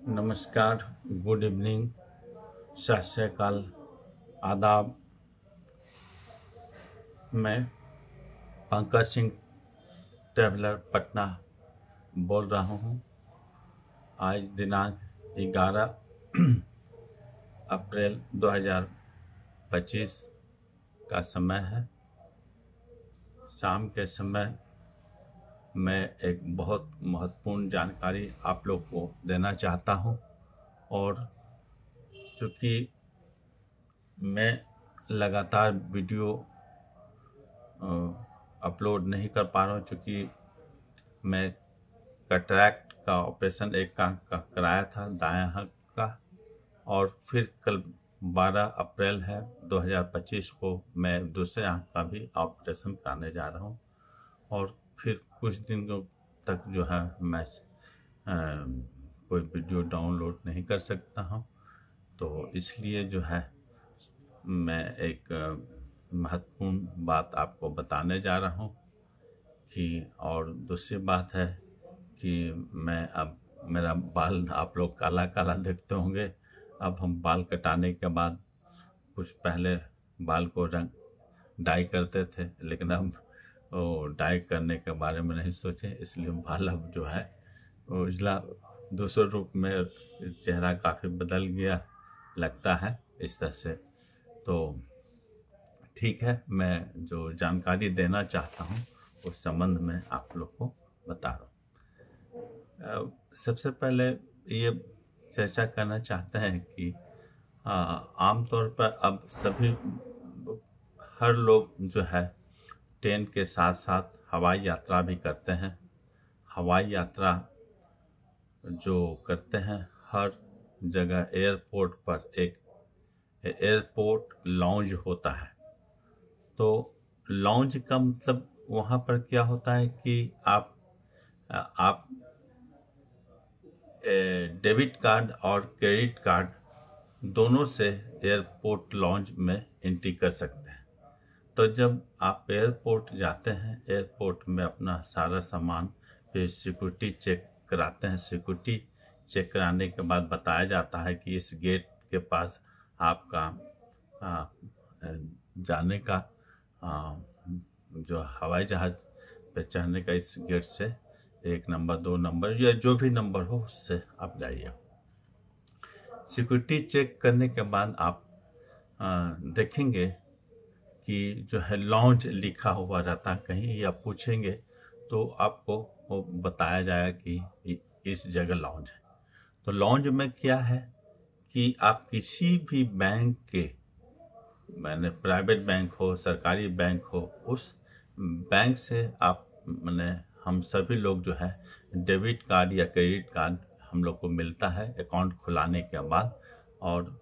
नमस्कार, good evening, सत श्री अकाल, आदाब। मैं पंकज सिंह ट्रैवलर पटना बोल रहा हूँ। आज दिनांक 11 अप्रैल 2025 का समय है। शाम के समय मैं एक बहुत महत्वपूर्ण जानकारी आप लोग को देना चाहता हूं, और चूँकि मैं लगातार वीडियो अपलोड नहीं कर पा रहा हूं, चूँकि मैं कैटरैक्ट का ऑपरेशन एक का कराया था, दायां आँख का, और फिर कल 12 अप्रैल है 2025 को मैं दूसरे आँख का भी ऑपरेशन कराने जा रहा हूं, और फिर कुछ दिनों तक जो है मैं कोई वीडियो डाउनलोड नहीं कर सकता हूं। तो इसलिए जो है मैं एक महत्वपूर्ण बात आपको बताने जा रहा हूं कि, और दूसरी बात है कि मैं अब मेरा बाल आप लोग काला काला देखते होंगे। अब हम बाल कटाने के बाद कुछ पहले बाल को रंग डाई करते थे, लेकिन अब वो डाई करने के बारे में नहीं सोचे, इसलिए बाल अब जो है उजला दूसरे रूप में, चेहरा काफ़ी बदल गया लगता है इस तरह से। तो ठीक है, मैं जो जानकारी देना चाहता हूँ उस संबंध में आप लोग को बता रहा हूँ। सबसे पहले ये चर्चा करना चाहते हैं कि आमतौर पर अब सभी हर लोग जो है ट्रेन के साथ साथ हवाई यात्रा भी करते हैं। हवाई यात्रा जो करते हैं, हर जगह एयरपोर्ट पर एक एयरपोर्ट लॉन्ज होता है। तो लॉन्ज का मतलब वहाँ पर क्या होता है कि आप डेबिट कार्ड और क्रेडिट कार्ड दोनों से एयरपोर्ट लॉन्ज में एंट्री कर सकते हैं। तो जब आप एयरपोर्ट जाते हैं, एयरपोर्ट में अपना सारा सामान फिर सिक्योरिटी चेक कराते हैं। सिक्योरिटी चेक कराने के बाद बताया जाता है कि इस गेट के पास आपका जाने का जो हवाई जहाज पे चढ़ने का इस गेट से 1 नंबर 2 नंबर या जो भी नंबर हो उससे आप जाइए। सिक्योरिटी चेक करने के बाद आप देखेंगे कि जो है लॉन्ज लिखा हुआ रहता है कहीं, या पूछेंगे तो आपको वो बताया जाएगा कि इस जगह लॉन्ज है। तो लॉन्ज में क्या है कि आप किसी भी बैंक के, मैंने प्राइवेट बैंक हो सरकारी बैंक हो, उस बैंक से आप हम सभी लोग जो है डेबिट कार्ड या क्रेडिट कार्ड हम लोग को मिलता है अकाउंट खुलाने के बाद। और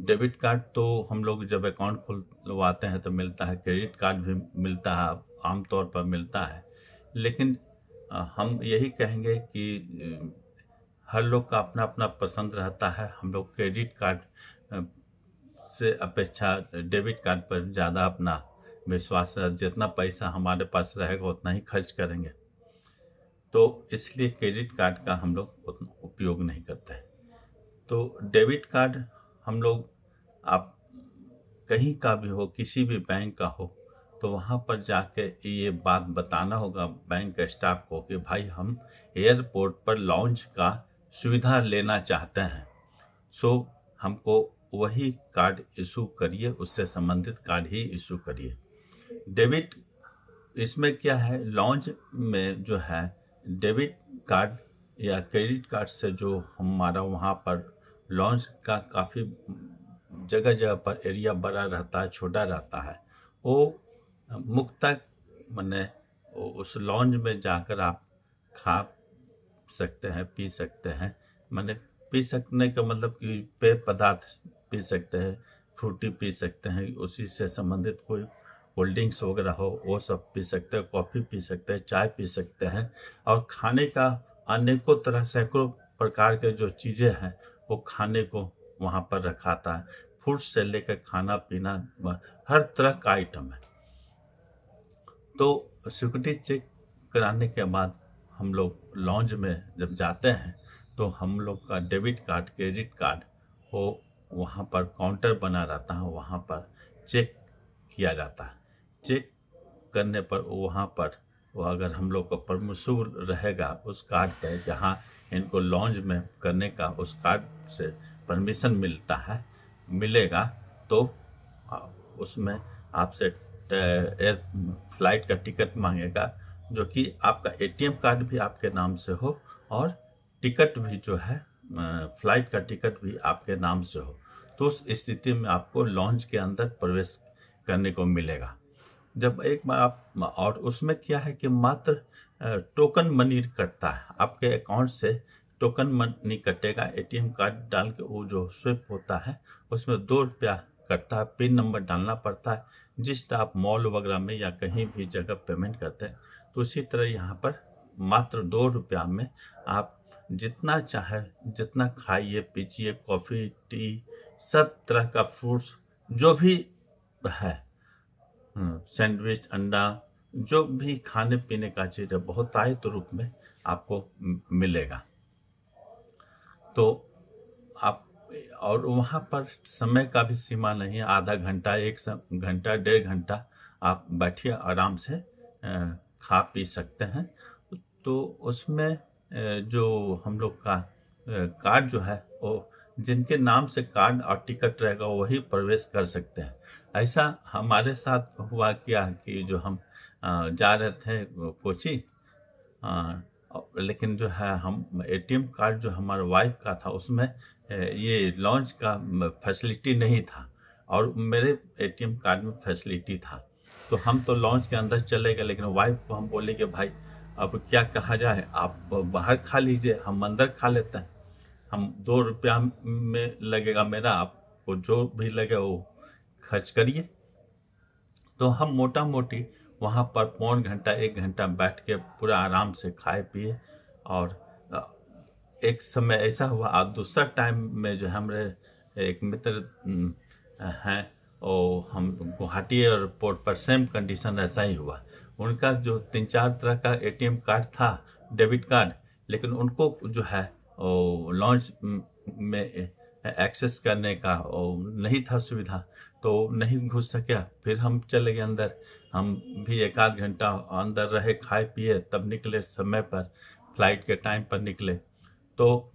डेबिट कार्ड तो हम लोग जब अकाउंट खुलवाते हैं तो मिलता है, क्रेडिट कार्ड भी मिलता है, आमतौर पर मिलता है। लेकिन हम यही कहेंगे कि हर लोग का अपना अपना पसंद रहता है। हम लोग क्रेडिट कार्ड से अपेक्षा डेबिट कार्ड पर ज़्यादा अपना विश्वास है, जितना पैसा हमारे पास रहेगा उतना ही खर्च करेंगे। तो इसलिए क्रेडिट कार्ड का हम लोग उतना उपयोग नहीं करते हैं। तो डेबिट कार्ड हम लोग, आप कहीं का भी हो, किसी भी बैंक का हो, तो वहाँ पर जाके ये बात बताना होगा बैंक स्टाफ को कि भाई हम एयरपोर्ट पर लॉन्ज का सुविधा लेना चाहते हैं, सो हमको वही कार्ड इशू करिए, उससे संबंधित कार्ड ही इशू करिए। डेबिट, इसमें क्या है, लॉन्ज में जो है डेबिट कार्ड या क्रेडिट कार्ड से जो हमारा वहाँ पर लॉन्ज का काफ़ी जगह जगह पर एरिया बड़ा रहता है, छोटा रहता है, वो मुक्त उस लॉन्ज में जाकर आप खा सकते हैं, पी सकते हैं। पी सकने का मतलब कि पेय पदार्थ पी सकते हैं, फ्रूटी पी सकते हैं, उसी से संबंधित कोई कोल्ड ड्रिंक्स वगैरह हो वो सब पी सकते हैं, कॉफ़ी पी सकते हैं, चाय पी सकते हैं। और खाने का अनेकों तरह सैकड़ों प्रकार के जो चीज़ें हैं वो खाने को वहाँ पर रखाता है। फूड से लेकर खाना पीना हर तरह का आइटम है। तो सिक्योरिटी चेक कराने के बाद हम लोग लॉन्ज में जब जाते हैं तो हम लोग का डेबिट कार्ड, क्रेडिट कार्ड वो वहाँ पर काउंटर बना रहता है, वहाँ पर चेक किया जाता है। चेक करने पर वहाँ पर वो अगर हम लोग को परमिशन रहेगा उस कार्ड पे, जहाँ इनको लॉन्च में करने का उस कार्ड से परमिशन मिलेगा, तो उसमें आपसे एयर फ्लाइट का टिकट मांगेगा, जो कि आपका एटीएम कार्ड भी आपके नाम से हो और टिकट भी जो है फ्लाइट का टिकट भी आपके नाम से हो। तो उस स्थिति में आपको लॉन्च के अंदर प्रवेश करने को मिलेगा। जब एक बार आप, और उसमें क्या है कि मात्र टोकन मनी कटता है आपके अकाउंट से, टोकन मनी कटेगा। एटीएम कार्ड डाल के वो जो स्विप होता है उसमें 2 रुपया कटता है, पिन नंबर डालना पड़ता है। जिस तरह आप मॉल वगैरह में या कहीं भी जगह पेमेंट करते हैं, तो उसी तरह यहाँ पर मात्र 2 रुपया में आप जितना चाहे जितना खाइए पीजिए, कॉफ़ी टी सब तरह का फ्रूट्स जो भी है, सैंडविच, अंडा, जो भी खाने पीने का चीज़ है बहुतायत रूप में आपको मिलेगा। तो आप, और वहाँ पर समय का भी सीमा नहीं है, आधा घंटा, 1 घंटा, 1.5 घंटा आप बैठिए आराम से खा पी सकते हैं। तो उसमें जो हम लोग का कार्ड जो है वो जिनके नाम से कार्ड और टिकट रहेगा वही प्रवेश कर सकते हैं। ऐसा हमारे साथ हुआ क्या कि जो हम जा रहे थे कोची, लेकिन जो है हम एटीएम कार्ड जो हमारे वाइफ का था उसमें ये लॉन्च का फैसिलिटी नहीं था और मेरे एटीएम कार्ड में फैसिलिटी था। तो हम तो लॉन्च के अंदर चले गए, लेकिन वाइफ को हम बोले कि भाई अब क्या कहा जाए, आप बाहर खा लीजिए, हम अंदर खा लेते हैं। हम 2 रुपया में लगेगा मेरा, आपको जो भी लगे वो खर्च करिए। तो हम मोटा मोटी वहाँ पर 1.25 घंटा 1 घंटा बैठ के पूरा आराम से खाए पिए। और एक समय ऐसा हुआ, अब दूसरा टाइम में जो हमारे एक मित्र हैं, और हम गुवाहाटी एयरपोर्ट पर सेम कंडीशन ऐसा ही हुआ। उनका जो 3-4 तरह का एटीएम कार्ड था, डेबिट कार्ड, लेकिन उनको जो है लॉन्च में एक्सेस करने का नहीं था सुविधा, तो नहीं घुस सके। फिर हम चले गए अंदर, हम भी 1-आध घंटा अंदर रहे, खाए पिए, तब निकले समय पर, फ्लाइट के टाइम पर निकले। तो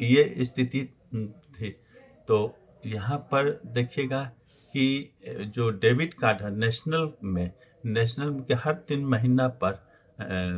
ये स्थिति थी। तो यहाँ पर देखिएगा कि जो डेबिट कार्ड है नेशनल के हर 3 महीना पर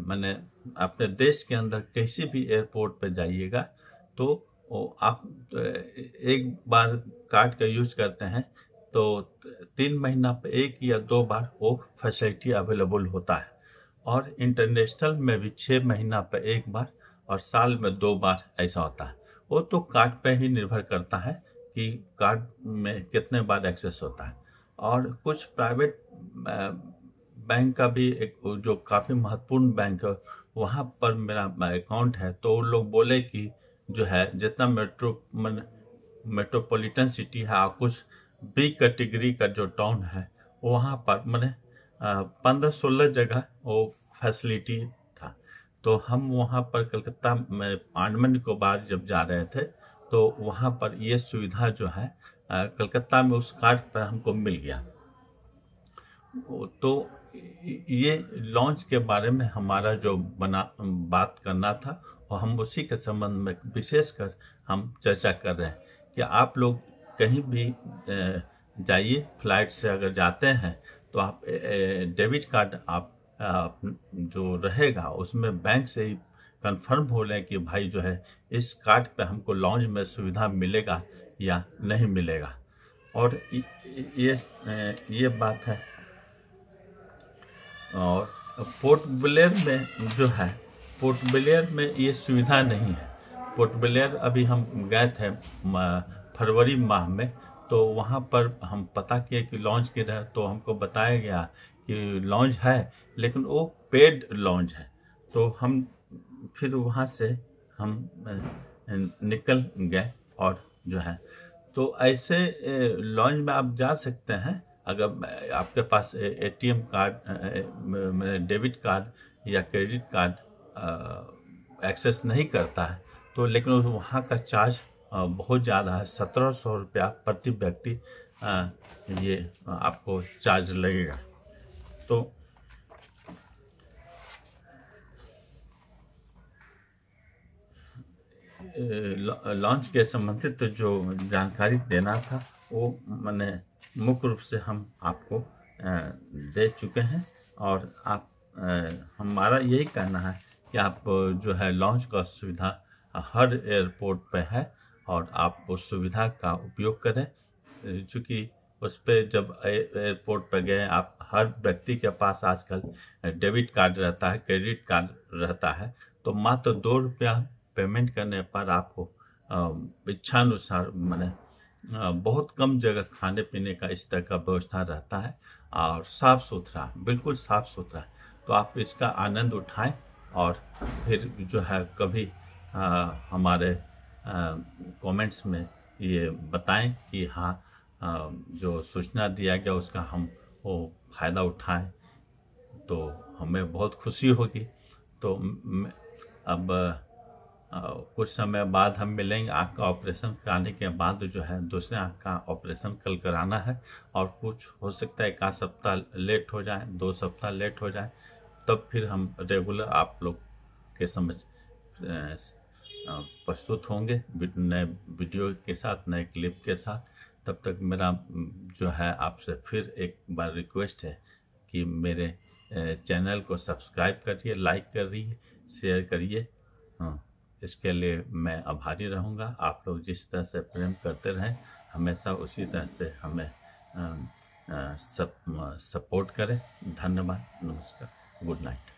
मैंने अपने देश के अंदर किसी भी एयरपोर्ट पर जाइएगा तो आप एक बार कार्ड का यूज करते हैं तो 3 महीना पर 1 या 2 बार वो फैसिलिटी अवेलेबल होता है। और इंटरनेशनल में भी 6 महीना पर 1 बार और साल में 2 बार ऐसा होता है। वो तो कार्ड पे ही निर्भर करता है कि कार्ड में कितने बार एक्सेस होता है। और कुछ प्राइवेट बैंक का भी एक जो काफ़ी महत्वपूर्ण बैंक है, वहाँ पर मेरा अकाउंट है। तो उन लोग बोले कि जो है जितना मेट्रोपॉलिटन सिटी है, कुछ बी कैटेगरी का जो टाउन है, वहाँ पर मैंने 15-16 जगह वो फैसिलिटी था। तो हम वहाँ पर कलकत्ता में अंडमान निकोबार जब जा रहे थे तो वहाँ पर ये सुविधा जो है कलकत्ता में उस कार्ड पर हमको मिल गया। तो ये लॉन्च के बारे में हमारा जो बात करना था और हम उसी के संबंध में विशेषकर हम चर्चा कर रहे हैं कि आप लोग कहीं भी जाइए, फ्लाइट से अगर जाते हैं तो आप डेबिट कार्ड आप जो रहेगा उसमें बैंक से ही कंफर्म हो लें कि भाई जो है इस कार्ड पे हमको लॉन्च में सुविधा मिलेगा या नहीं मिलेगा। और ये बात है। और पोर्ट ब्लेयर में जो है, पोर्ट ब्लेयर में ये सुविधा नहीं है। पोर्ट ब्लेयर अभी हम गए थे फरवरी माह में, तो वहाँ पर हम पता किए कि लॉन्च की रहे, तो हमको बताया गया कि लॉन्च है लेकिन वो पेड लॉन्च है। तो हम फिर वहाँ से हम निकल गए। और जो है तो ऐसे लॉन्च में आप जा सकते हैं अगर आपके पास एटीएम कार्ड, डेबिट कार्ड या क्रेडिट कार्ड एक्सेस नहीं करता है तो, लेकिन वहाँ का चार्ज बहुत ज़्यादा है, 1700 रुपया प्रति व्यक्ति ये आपको चार्ज लगेगा। तो लॉन्च के संबंधित जो जानकारी देना था वो मैंने मुख्य रूप से हम आपको दे चुके हैं। और आप हमारा यही कहना है कि आप जो है लॉन्च का सुविधा हर एयरपोर्ट पे है और आप उस सुविधा का उपयोग करें, क्योंकि उस पर जब एयरपोर्ट पर गए, आप हर व्यक्ति के पास आजकल डेबिट कार्ड रहता है, क्रेडिट कार्ड रहता है, तो मात्र 2 रुपया पेमेंट करने पर आपको इच्छानुसार माने बहुत कम जगह खाने पीने का इस तरह का व्यवस्था रहता है और साफ़ सुथरा, बिल्कुल साफ़ सुथरा। तो आप इसका आनंद उठाएं और फिर जो है कभी हमारे कमेंट्स में ये बताएं कि हाँ जो सूचना दिया गया उसका हम वो फ़ायदा उठाएं, तो हमें बहुत खुशी होगी। तो अब कुछ समय बाद हम मिलेंगे। आँख का ऑपरेशन कराने के बाद जो है दूसरे आँख का ऑपरेशन कल कराना है और कुछ हो सकता है 1 सप्ताह लेट हो जाए, 2 सप्ताह लेट हो जाए, तब फिर हम रेगुलर आप लोग के समझ प्रस्तुत होंगे नए वीडियो के साथ, नए क्लिप के साथ। तब तक मेरा जो है आपसे फिर एक बार रिक्वेस्ट है कि मेरे चैनल को सब्सक्राइब करिए, लाइक करिए, शेयर करिए। इसके लिए मैं आभारी रहूँगा। आप लोग जिस तरह से प्रेम करते रहें, हमेशा उसी तरह से हमें सपोर्ट करें। धन्यवाद, नमस्कार, गुड नाइट।